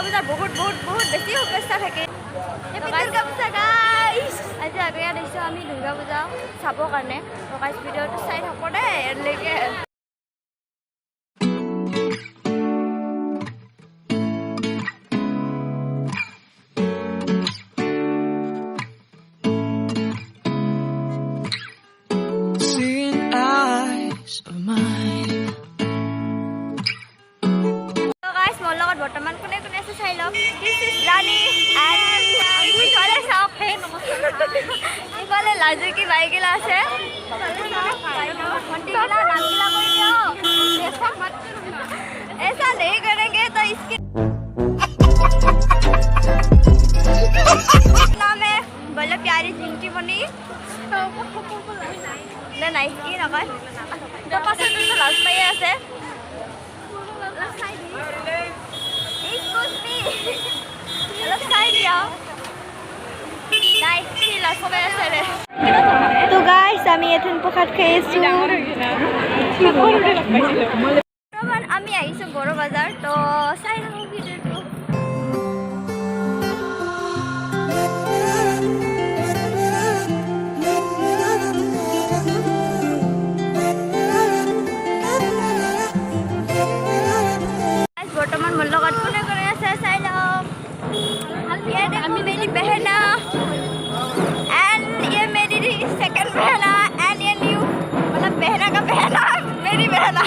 পূজা বহুত বহুত বহুত বেছি শুভেচ্ছা থাকে দুৰ্গা পূজা গাইছ আজি আমি ইয়াত আহিছোঁ আমি দুৰ্গা পূজা চাবৰ কাৰণে তো গাইছ ভিডিঅ'টো চাই থাকোঁ দেই এনেকৈ বৰ্তমান কোনে কোনে আছে চাই লওক দিছ ইজ ৰাণী ইফালে চাওক ইফালে লাজুকি বাইকিলা আছে ভণ্টিগিলা নামগিলা কৈ দিয়ক ऐसा नहीं करेंगे तो इसके नाम है बोले प्यारी जिंकी बनी ना नाइस की नकल तो पास तो लास्ट में আছে তো গাইস আমি এখন প্রসাদ খাইছো আমি আহিছো বড় বাজার তো চাই থাকো ভিডিওটো বর্তমান মোৰ লগত কোনে কোনে আছে চাই লওক ये देखो मेरी बहना एंड ये मेरी सेकंड बहना एंड ये न्यू मतलब बहना का बहना मेरी बहना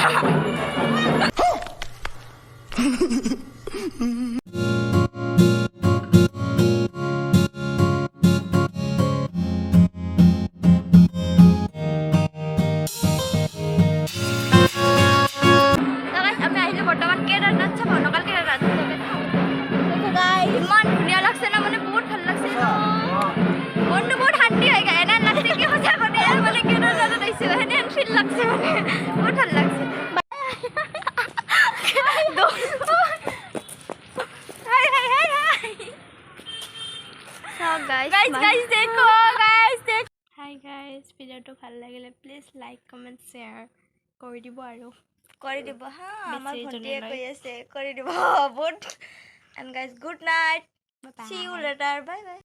বৰ্তমান কেদাৰনাথ চাব নকাল কেদাৰনাথ ইমান ধুনীয়া লাগছে না মানে বহুত ভাল লাগছে মনটো বহুত শান্তি হৈ গ'ল এনে লাগছে কি সঁচা কৰি মানে কেদাৰনাথত আহিছোঁ এনে ফিল লাগছে মানে বহুত ভাল লাগছে হাই গাইজ ভিডিঅ'টো ভাল লাগিলে প্লিজ লাইক কমেণ্ট শ্বেয়াৰ কৰি দিব আৰু কৰি দিব হা আমাৰ ভণ্টিয়ে কৈ আছে কৰি দিব বহুত and guys good night see you later bye bye